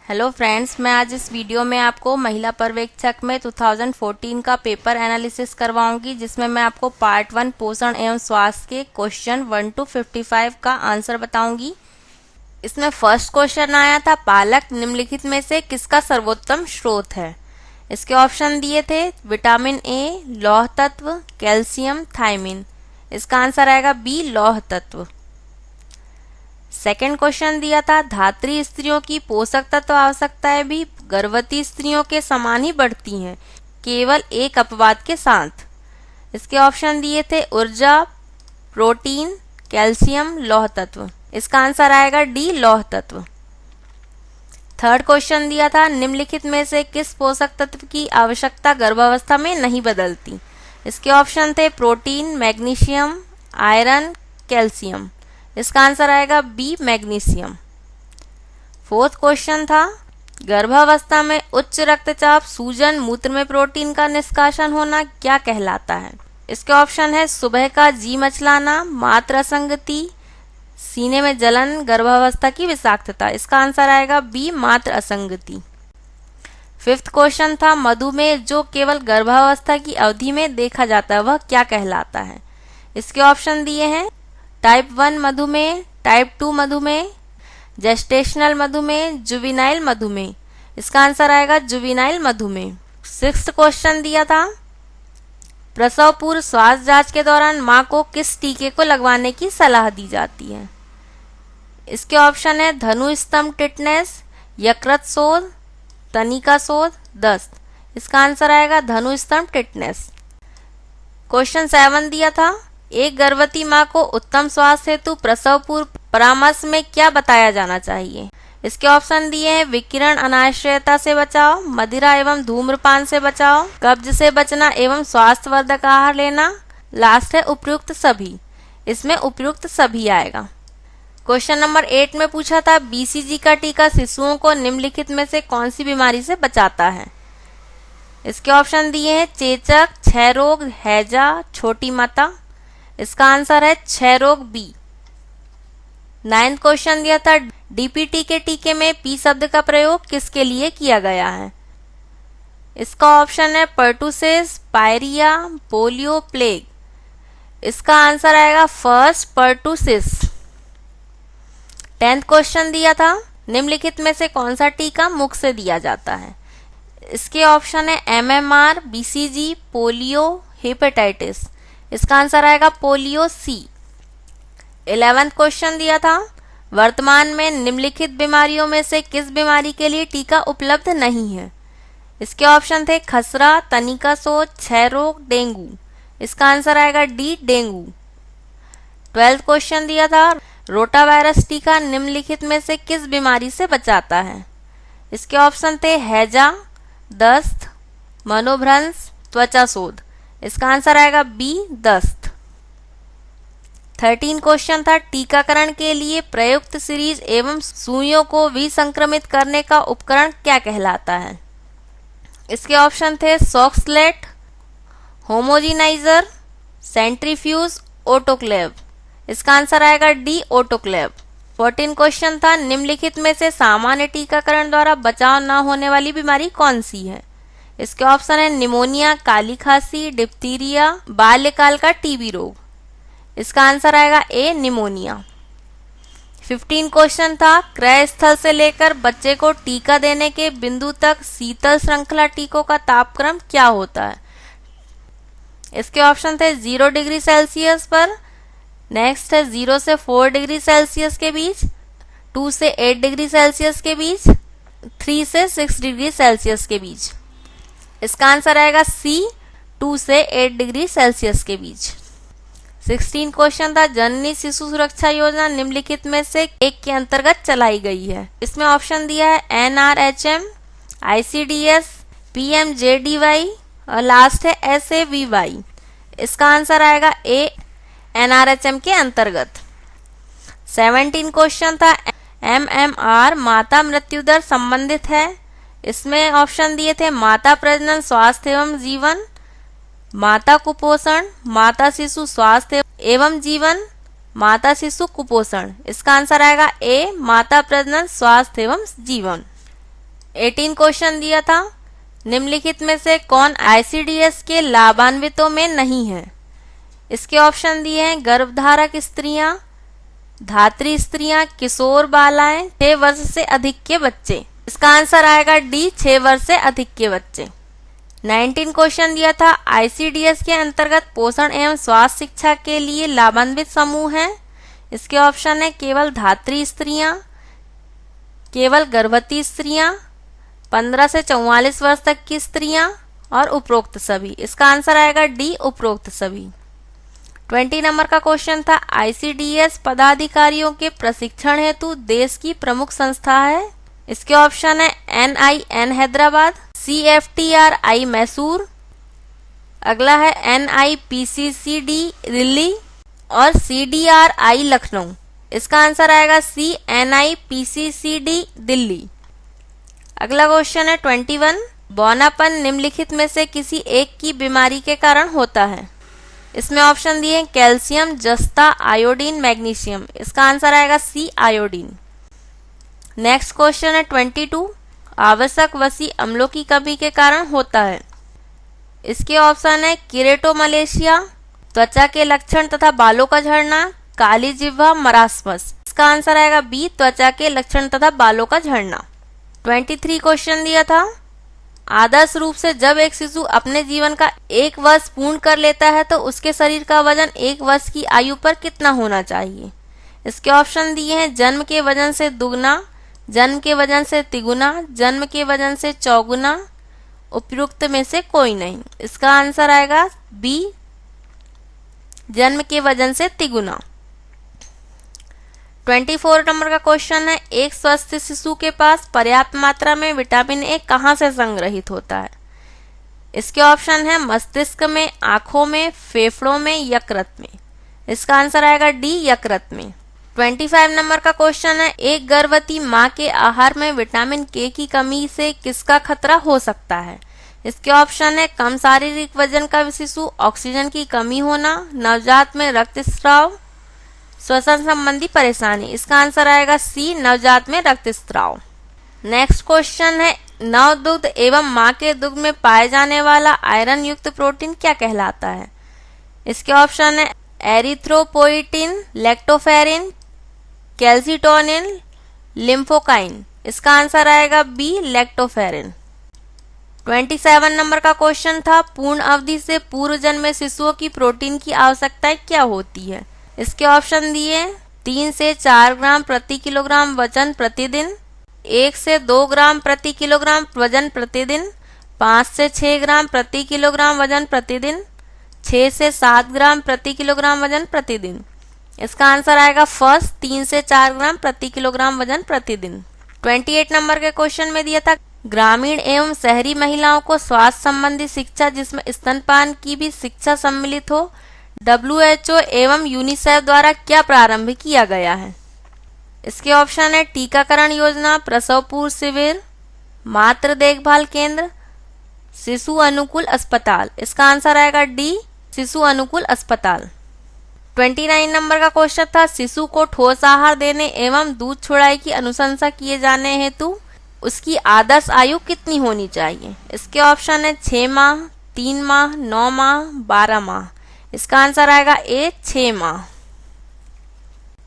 Hello friends, मैं आज इस वीडियो में आपको महिला पर्यवेक्षक में 2014 का पेपर एनालिसिस करवाऊंगी, जिसमें मैं आपको पार्ट 1 पोषण एवं स्वास्थ्य के क्वेश्चन 1 to 55 का आंसर बताऊंगी। इसमें फर्स्ट क्वेश्चन आया था, पालक निम्नलिखित में से किसका सर्वोत्तम स्रोत है। इसके ऑप्शन दिए थे विटामिन ए, लौह तत्व, कैल्शियम, थायमिन। इसका आंसर आएगा बी, लौह तत्व। सेकेंड क्वेश्चन दिया था, धात्री स्त्रियों की पोषक तत्व आवश्यकताएं भी गर्भवती स्त्रियों के समान ही बढ़ती हैं, केवल एक अपवाद के साथ। इसके ऑप्शन दिए थे ऊर्जा, प्रोटीन, कैल्शियम, लौह तत्व। इसका आंसर आएगा डी, लौह तत्व। थर्ड क्वेश्चन दिया था, निम्नलिखित में से किस पोषक तत्व की आवश्यकता गर्भावस्था में नहीं बदलती। इसके ऑप्शन थे प्रोटीन, मैग्नीशियम, आयरन, कैल्शियम। इसका आंसर आएगा बी, मैग्नीशियम। फोर्थ क्वेश्चन था, गर्भावस्था में उच्च रक्तचाप, सूजन, मूत्र में प्रोटीन का निष्कासन होना क्या कहलाता है। इसके ऑप्शन है सुबह का जी मचलाना, मात्र असंगति, सीने में जलन, गर्भावस्था की विषाक्तता। इसका आंसर आएगा बी, मात्र असंगति। फिफ्थ क्वेश्चन था, मधुमेह जो केवल गर्भावस्था की अवधि में देखा जाता है वह क्या कहलाता है। इसके ऑप्शन दिए हैं टाइप 1 मधुमेह, टाइप 2 मधुमेह, जेस्टेशनल मधुमेह, जुविनाइल मधुमेह। इसका आंसर आएगा जुविनाइल मधुमेह। सिक्स्थ क्वेश्चन दिया था, प्रसव पूर्व स्वास्थ्य जांच के दौरान मां को किस टीके को लगवाने की सलाह दी जाती है। इसके ऑप्शन है धनु स्तंभ टिटनेस, यकृत शोथ, तनिका शोथ, दस्त। इसका आंसर आएगा धनु स्तंभ टिटनेस। क्वेश्चन 7 दिया था, एक गर्भवती मां को उत्तम स्वास्थ्य हेतु प्रसव पूर्व परामर्श में क्या बताया जाना चाहिए। इसके ऑप्शन दिए हैं विकिरण अनाश्रयता से बचाव, मदिरा एवं धूम्रपान से बचाव, कब्ज से बचना एवं स्वास्थ्यवर्धक आहार लेना, लास्ट है उपयुक्त सभी। इसमें उपयुक्त सभी आएगा। क्वेश्चन नंबर 8 में पूछा था, बीसीजी का टीका शिशुओं को निम्नलिखित में से कौन सी बीमारी से बचाता है। इसके ऑप्शन दिए हैं चेचक, क्षय रोग, हैजा, छोटी माता। इसका आंसर है क्षय रोग बी। 9th क्वेश्चन दिया था, डीपीटी के टीके में पी शब्द का प्रयोग किसके लिए किया गया है। इसका ऑप्शन है पर्टुसिस, पायरिया, पोलियो, प्लेग। इसका आंसर आएगा फर्स्ट, पर्टुसिस। 10th क्वेश्चन दिया था, निम्नलिखित में से कौन सा टीका मुख से दिया जाता है। इसके ऑप्शन है एमएमआर, बीसीजी, पोलियो, हेपेटाइटिस। इसका आंसर आएगा पोलियो सी। 11th क्वेश्चन दिया था, वर्तमान में निम्नलिखित बीमारियों में से किस बीमारी के लिए टीका उपलब्ध नहीं है। इसके ऑप्शन थे खसरा, तनिका शोथ, क्षय रोग, डेंगू। इसका आंसर आएगा डी, डेंगू। 12th क्वेश्चन दिया था, रोटा वायरस टीका निम्नलिखित में से किस बीमारी से बचाता है। इसके ऑप्शन थे हैजा, दस्त, मनोभ्रंश, त्वचा शोथ। इसका आंसर आएगा बी, दस्त। 13 क्वेश्चन था, टीकाकरण के लिए प्रयुक्त सीरीज एवं सुइयों को विसंक्रमित करने का उपकरण क्या कहलाता है। इसके ऑप्शन थे सॉक्सलेट, होमोजिनाइजर, सेंट्रीफ्यूज, ऑटोक्लेव। इसका आंसर आएगा डी, ऑटोक्लेव। 14 क्वेश्चन था, निम्नलिखित में से सामान्य टीकाकरण द्वारा बचाव न होने वाली बीमारी कौन सी है। इसके ऑप्शन है निमोनिया, काली खांसी, डिप्थीरिया, बाल्यकाल का टीबी रोग। इसका आंसर आएगा ए, निमोनिया। 15 क्वेश्चन था, क्रय स्थल से लेकर बच्चे को टीका देने के बिंदु तक शीतल श्रृंखला टीकों का तापक्रम क्या होता है। इसके ऑप्शन थे 0 डिग्री सेल्सियस पर, नेक्स्ट है 0 से 4 डिग्री सेल्सियस के बीच, 2 से 8 डिग्री सेल्सियस के बीच, 3 से 6 डिग्री सेल्सियस के बीच। इसका आंसर आएगा सी, 2 से 8 डिग्री सेल्सियस के बीच। 16 क्वेश्चन था, जननी शिशु सुरक्षा योजना निम्नलिखित में से एक के अंतर्गत चलाई गई है। इसमें ऑप्शन दिया है एनआरएचएम, आईसीडीएस, पीएमजेडीवाई और लास्ट है एसएवीवाई। इसका आंसर आएगा ए, एनआरएचएम के अंतर्गत। 17 क्वेश्चन था, एमएमआर माता मृत्यु दर संबंधित है। इसमें ऑप्शन दिए थे माता प्रजनन स्वास्थ्य एवं जीवन, माता कुपोषण, माता शिशु स्वास्थ्य एवं जीवन, माता शिशु कुपोषण। इसका आंसर आएगा ए, माता प्रजनन स्वास्थ्य एवं जीवन। 18 क्वेश्चन दिया था, निम्नलिखित में से कौन आईसीडीएस के लाभान्वितों में नहीं है? इसके ऑप्शन दिए हैं गर्भधारक स्त्रियां, धात्री स्त्रियां, किशोर बालाएं, 6 वर्ष से अधिक के बच्चे। इसका आंसर आएगा डी, 6 वर्ष से अधिक के बच्चे। 19 क्वेश्चन दिया था, आईसीडीएस के अंतर्गत पोषण एवं स्वास्थ्य शिक्षा के लिए लाभान्वित समूह हैं। इसके ऑप्शन है केवल धात्री स्त्रियां, केवल गर्भवती स्त्रियां, 15 से 44 वर्ष तक की स्त्रियां और उपरोक्त सभी। इसका आंसर आएगा डी, उपरोक्त सभी। 20 नंबर का क्वेश्चन था, आईसीडीएस पदाधिकारियों के प्रशिक्षण हेतु देश की प्रमुख संस्था है। इसके ऑप्शन है NIN हैदराबाद, CFTRI मैसूर, अगला है NIPCCD दिल्ली और CDRI लखनऊ। इसका आंसर आएगा सी, NIPCCD दिल्ली। अगला क्वेश्चन है 21, बौनापन निम्नलिखित में से किसी एक की बीमारी के कारण होता है। इसमें ऑप्शन दिए कैल्शियम, जस्ता, आयोडीन, मैग्नीशियम। इसका आंसर आएगा सी, आयोडीन। नेक्स्ट क्वेश्चन है 22, आवश्यक वसी अम्लों की कमी के कारण होता है। इसके ऑप्शन है किरेटोमलेशिया, त्वचा के लक्षण तथा बालों का झड़ना, काली जिह्वा, मरासमस। इसका आंसर आएगा बी, त्वचा के लक्षण तथा बालों का झड़ना। 23 क्वेश्चन दिया था, आदर्श रूप से जब एक शिशु अपने जीवन का 1 वर्ष पूर्ण कर लेता है तो उसके शरीर का वजन 1 वर्ष की आयु पर कितना होना चाहिए। इसके ऑप्शन दिए हैं जन्म के वजन से दुगना, जन्म के वजन से तिगुना, जन्म के वजन से चौगुना, उपयुक्त में से कोई नहीं। इसका आंसर आएगा बी, जन्म के वजन से तिगुना। 24 नंबर का क्वेश्चन है, एक स्वस्थ शिशु के पास पर्याप्त मात्रा में विटामिन ए कहाँ से संग्रहित होता है। इसके ऑप्शन है मस्तिष्क में, आंखों में, फेफड़ों में, यकृत में। इसका आंसर आएगा डी, यकृत में। 25 नंबर का क्वेश्चन है, एक गर्भवती माँ के आहार में विटामिन के की कमी से किसका खतरा हो सकता है। इसके ऑप्शन है कम शारीरिक वजन का शिशु, ऑक्सीजन की कमी होना, नवजात में रक्तस्राव, श्वसन संबंधी परेशानी। इसका आंसर आएगा सी, नवजात में रक्तस्राव। नेक्स्ट क्वेश्चन है, नवदुग्ध एवं माँ के दुग्ध में पाए जाने वाला आयरन युक्त प्रोटीन क्या कहलाता है। इसके ऑप्शन है एरिथ्रोपोइटिन, लैक्टोफेरिन, कैल्सिटोनिन, लिम्फोकाइन। इसका आंसर आएगा बी, लैक्टोफेरिन। 27 नंबर का क्वेश्चन था, पूर्ण अवधि से पूर्व जन्मे शिशुओं की प्रोटीन की आवश्यकताएं क्या होती है। इसके ऑप्शन दिए 3 से 4 ग्राम प्रति किलोग्राम वजन प्रतिदिन, 1 से 2 ग्राम प्रति किलोग्राम वजन प्रतिदिन, 5 से 6 ग्राम प्रति किलोग्राम वजन प्रतिदिन, 6 से 7 ग्राम प्रति किलोग्राम वजन प्रतिदिन। इसका आंसर आएगा फर्स्ट, 3 से 4 ग्राम प्रति किलोग्राम वजन प्रतिदिन। 28 नंबर के क्वेश्चन में दिया था, ग्रामीण एवं शहरी महिलाओं को स्वास्थ्य संबंधी शिक्षा जिसमें स्तनपान की भी शिक्षा सम्मिलित हो, WHO एवं यूनिसेफ द्वारा क्या प्रारंभ किया गया है। इसके ऑप्शन है टीकाकरण योजना, प्रसव पूर्व शिविर, मातृ देखभाल केंद्र, शिशु अनुकूल अस्पताल। इसका आंसर आएगा डी, शिशु अनुकूल अस्पताल। 29 नंबर का क्वेश्चन था, शिशु को ठोस आहार देने एवं दूध छुड़ाई की अनुशंसा किए जाने हेतु उसकी आदर्श आयु कितनी होनी चाहिए। इसके ऑप्शन है 6 माह, 3 माह, 9 माह, 12 माह। इसका आंसर आएगा ए, 6 माह।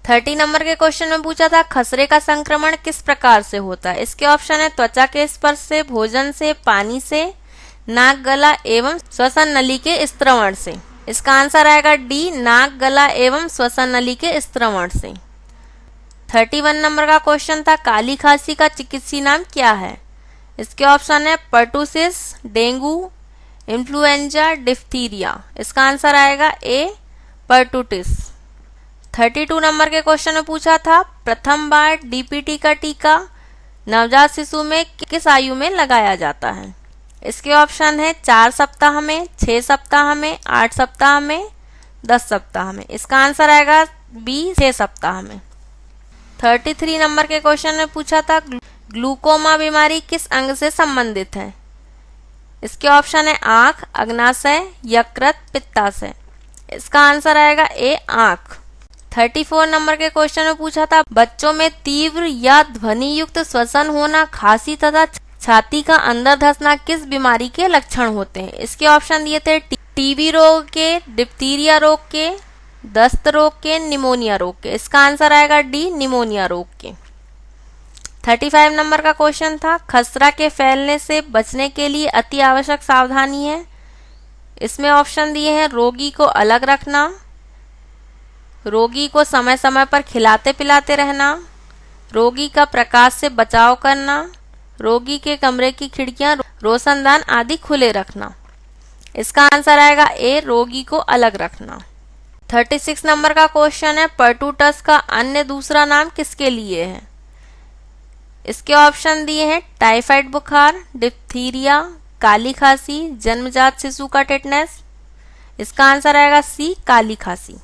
30 नंबर के क्वेश्चन में पूछा था, खसरे का संक्रमण किस प्रकार से होता है। इसके ऑप्शन है त्वचा के स्पर्श से, भोजन से, पानी से, नाक, गला एवं श्वसन नली के स्त्रवण से। इसका आंसर आएगा डी, नाक, गला एवं श्वसन नली के स्त्रवण से। 31 नंबर का क्वेश्चन था, काली खांसी का चिकित्सीय नाम क्या है। इसके ऑप्शन है पर्टुसिस, डेंगू, इन्फ्लुएंजा, डिफ्थीरिया। इसका आंसर आएगा ए, पर्टुटिस। 32 नंबर के क्वेश्चन में पूछा था, प्रथम बार DPT का टीका नवजात शिशु में किस आयु में लगाया जाता है। इसके ऑप्शन है 4 सप्ताह में, 6 सप्ताह में, 8 सप्ताह में, 10 सप्ताह में। इसका आंसर आएगा बी, 6 सप्ताह में। 33 नंबर के क्वेश्चन में पूछा था, ग्लूकोमा बीमारी किस अंग से संबंधित है। इसके ऑप्शन है आंख, अग्नाशय, यकृत, पित्ताशय। इसका आंसर आएगा ए, आंख। 34 नंबर के क्वेश्चन में पूछा था, बच्चों में तीव्र या ध्वनि युक्त श्वसन होना खांसी तथा छाती का अंदर धंसना किस बीमारी के लक्षण होते हैं? इसके ऑप्शन दिए थे टीबी रोग के, डिप्थीरिया रोग के, दस्त रोग के, निमोनिया रोग के। इसका आंसर आएगा डी, निमोनिया रोग के। 35 नंबर का क्वेश्चन था, खसरा के फैलने से बचने के लिए अति आवश्यक सावधानी है। इसमें ऑप्शन दिए हैं रोगी को अलग रखना, रोगी को समय समय पर खिलाते पिलाते रहना, रोगी का प्रकाश से बचाव करना, रोगी के कमरे की खिड़कियां रोशनदान आदि खुले रखना। इसका आंसर आएगा ए, रोगी को अलग रखना। 36 नंबर का क्वेश्चन है, पर्टूटस का अन्य दूसरा नाम किसके लिए है? इसके ऑप्शन दिए हैं टाइफाइड बुखार, डिप्थीरिया, काली खांसी, जन्मजात शिशु का टेटनस। इसका आंसर आएगा सी, काली खांसी।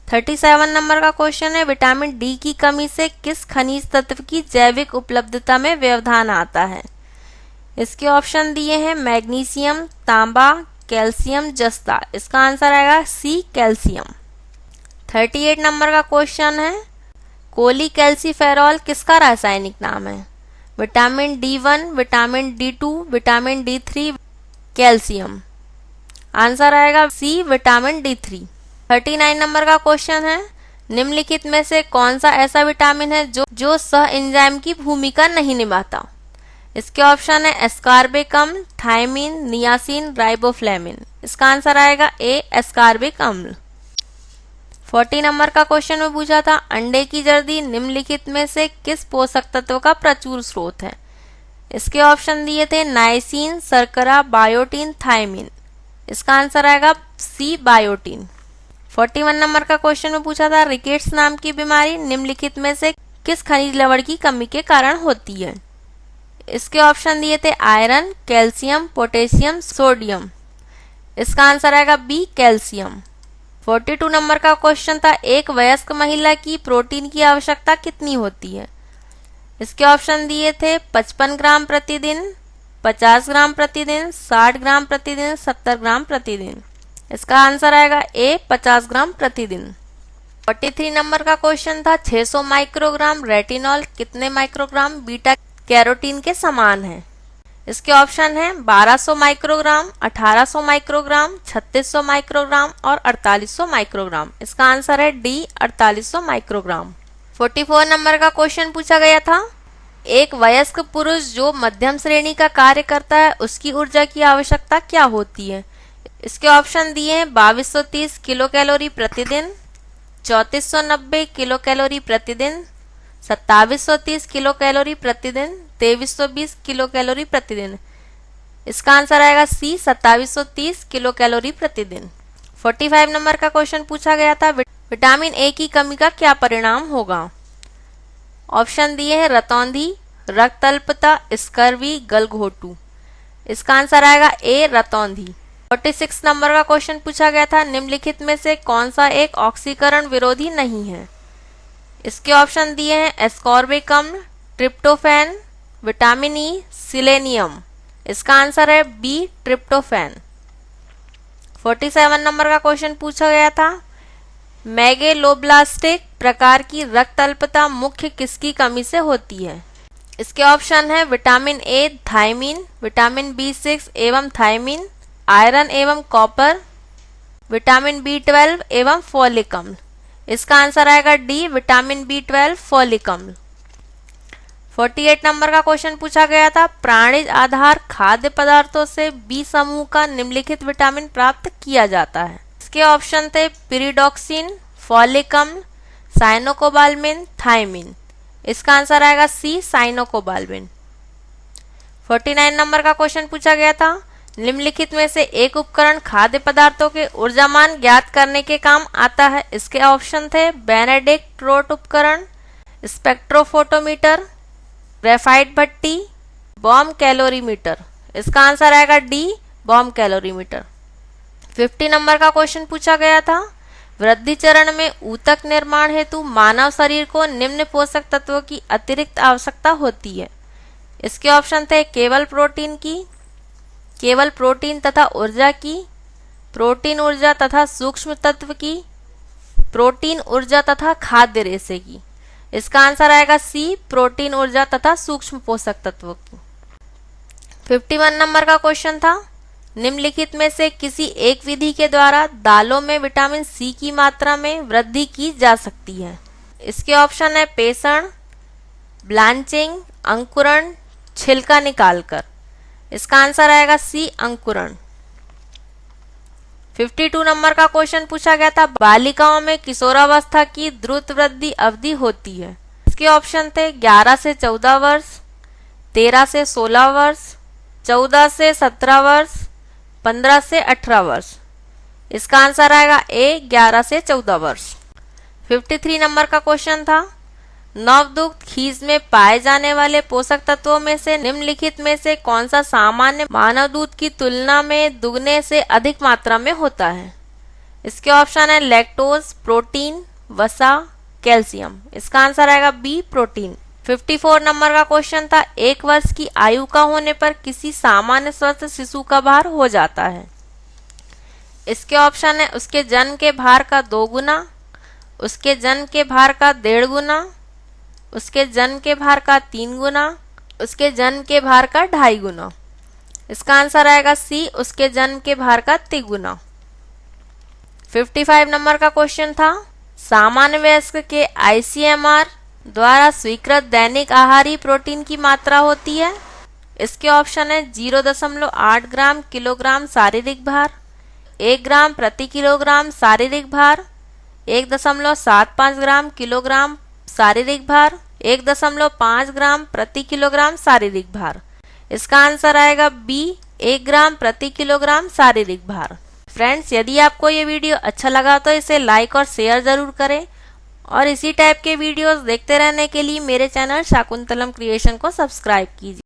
37 नंबर का क्वेश्चन है, विटामिन डी की कमी से किस खनिज तत्व की जैविक उपलब्धता में व्यवधान आता है? इसके ऑप्शन दिए हैं मैग्नीशियम, तांबा, कैल्शियम, जस्ता। इसका आंसर आएगा सी, कैल्शियम। 38 नंबर का क्वेश्चन है, कोलीकैल्सिफेरॉल किसका रासायनिक नाम है? Vitamin D1, vitamin D2, vitamin D3, calcium. Answer आएगा सी, विटामिन D3। 39 नंबर का क्वेश्चन है, निम्नलिखित में से कौन सा ऐसा विटामिन है जो सह एंजाइम की भूमिका नहीं निभाता? इसके ऑप्शन है एस्कॉर्बिक अम्ल, थायमिन, नियासिन, राइबोफ्लेविन। इसका आंसर आएगा ए, एस्कॉर्बिक अम्ल। 40 नंबर का क्वेश्चन में पूछा था, अंडे की जर्दी निम्नलिखित में से किस पोषक तत्व का प्रचुर स्रोत है? इसके ऑप्शन दिए थे नाइसिन, शर्करा, बायोटीन, थायमिन। इसका आंसर आएगा सी, बायोटीन। 41 नंबर का क्वेश्चन में पूछा था, रिकेट्स नाम की बीमारी निम्नलिखित में से किस खनिज लवण की कमी के कारण होती है? इसके ऑप्शन दिए थे आयरन, कैल्शियम, पोटेशियम, सोडियम। इसका आंसर आएगा बी, कैल्शियम। 42 नंबर का क्वेश्चन था, एक वयस्क महिला की प्रोटीन की आवश्यकता कितनी होती है? इसके ऑप्शन दिए थे 55 ग्राम प्रतिदिन, 50 ग्राम प्रतिदिन, 60 ग्राम प्रतिदिन, 70 ग्राम प्रतिदिन। इसका आंसर आएगा ए, 50 ग्राम प्रतिदिन। 43 नंबर का क्वेश्चन था, 600 माइक्रोग्राम रेटिनॉल कितने माइक्रोग्राम बीटा कैरोटीन के समान है? इसके ऑप्शन हैं 1200 माइक्रोग्राम, 1800 माइक्रोग्राम, 3600 माइक्रोग्राम और 4800 माइक्रोग्राम। इसका आंसर है डी, 4800 माइक्रोग्राम। 44 नंबर का क्वेश्चन पूछा गया था, एक वयस्क पुरुष जो मध्यम श्रेणी का कार्य करता है उसकी ऊर्जा की आवश्यकता क्या होती है? इसके ऑप्शन दिए हैं 2230 किलो कैलोरी प्रतिदिन, 3490 किलो कैलोरी प्रतिदिन, 2730 किलो कैलोरी प्रतिदिन, 2320 किलो कैलोरी प्रतिदिन। इसका आंसर आएगा सी, 2730 किलो कैलोरी प्रतिदिन। 45 नंबर का क्वेश्चन पूछा गया था, विटामिन ए की कमी का क्या परिणाम होगा? ऑप्शन दिए हैं रतौंधी, रक्त अल्पता, स्कर्वी, गलघोटू। इसका आंसर आएगा ए, रतौंधी। 46 नंबर का क्वेश्चन पूछा गया था, निम्नलिखित में से कौन सा एक ऑक्सीकरण विरोधी नहीं है? इसके ऑप्शन दिए हैं एस्कॉर्बिक अम्ल, ट्रिप्टोफैन, विटामिन ई, सिलेनियम। इसका आंसर है बी, ट्रिप्टोफैन। 47 नंबर का क्वेश्चन पूछा गया था, मेगेलोब्लास्टिक प्रकार की रक्त अल्पता मुख्य किसकी कमी से होती है? इसके ऑप्शन है vitamin A, thiamine, vitamin B6 एवं थायमिन, आयरन एवं कॉपर, विटामिन B12 एवं फोलिक अम्ल। इसका आंसर आएगा डी, विटामिन B12, फोलिक अम्ल। 48 नंबर का क्वेश्चन पूछा गया था, प्राणिज आधार खाद्य पदार्थों से बी समूह का निम्नलिखित विटामिन प्राप्त किया जाता है। इसके ऑप्शन थे पिरिडॉक्सिन, फोलिक अम्ल, साइनोकोबाल्मिन, थायमिन। इसका आंसर आएगा सी, साइनोकोबाल्मिन। 49 नंबर का क्वेश्चन पूछा गया था, निम्नलिखित में से एक उपकरण खाद्य पदार्थों के ऊर्जामान ज्ञात करने के काम आता है। इसके ऑप्शन थे बेनेडिक्ट रोट उपकरण, स्पेक्ट्रोफोटोमीटर, ग्रेफाइट भट्टी, बॉम्ब कैलोरीमीटर। इसका आंसर आएगा डी, बॉम्ब कैलोरीमीटर। 50 नंबर का क्वेश्चन पूछा गया था, वृद्धि चरण में ऊतक निर्माण हेतु मानव शरीर को निम्न पोषक तत्वों की अतिरिक्त आवश्यकता होती है। इसके ऑप्शन थे केवल प्रोटीन की, केवल प्रोटीन तथा ऊर्जा की, प्रोटीन ऊर्जा तथा सूक्ष्म तत्व की, प्रोटीन ऊर्जा तथा खाद्य रेशे की। इसका आंसर आएगा सी, प्रोटीन ऊर्जा तथा सूक्ष्म पोषक तत्वों की। 51 नंबर का क्वेश्चन था, निम्नलिखित में से किसी एक विधि के द्वारा दालों में विटामिन सी की मात्रा में वृद्धि की जा सकती है। इसके ऑप्शन है पेषण, ब्लांचिंग, अंकुरण, छिलका निकालकर। इसका आंसर आएगा सी, अंकुरण। 52 नंबर का क्वेश्चन पूछा गया था, बालिकाओं में किशोरावस्था की द्रुत वृद्धि अवधि होती है। इसके ऑप्शन थे 11 से 14 वर्ष, 13 से 16 वर्ष, 14 से 17 वर्ष, 15 से 18 वर्ष। इसका आंसर आएगा ए, 11 से 14 वर्ष। 53 नंबर का क्वेश्चन था, नवदुग्ध खीस में पाए जाने वाले पोषक तत्वों में से निम्नलिखित में से कौन सा सामान्य मानव दूध की तुलना में दुगने से अधिक मात्रा में होता है। इसके ऑप्शन है लैक्टोज, प्रोटीन, वसा, कैल्शियम। इसका आंसर आएगा बी, प्रोटीन। 54 नंबर का क्वेश्चन था, 1 वर्ष की आयु का होने पर किसी सामान्य स्वस्थ शिशु का भार हो जाता है। इसके ऑप्शन है उसके जन्म के भार का 2 गुना, उसके जन्म के भार का 1.5 गुना, उसके जन्म के भार का 3 गुना, उसके जन्म के भार का 2.5 गुना। इसका आंसर आएगा सी, उसके जन्म के भार का 3 गुना। 55 नंबर का क्वेश्चन था, सामान्य वयस्क के आईसीएमआर द्वारा स्वीकृत दैनिक आहारी प्रोटीन की मात्रा होती है। इसके ऑप्शन है 0.8 ग्राम किलोग्राम शारीरिक भार, 1 ग्राम प्रति किलोग्राम शारीरिक भार, 1.75 ग्राम किलोग्राम शारीरिक भार, 1.5 ग्राम प्रति किलोग्राम शारीरिक भार। इसका आंसर आएगा बी, 1 ग्राम प्रति किलोग्राम शारीरिक भार। फ्रेंड्स, यदि आपको ये वीडियो अच्छा लगा तो इसे लाइक और शेयर जरूर करें और इसी टाइप के वीडियोस देखते रहने के लिए मेरे चैनल शाकुंतलम क्रिएशन को सब्सक्राइब कीजिए।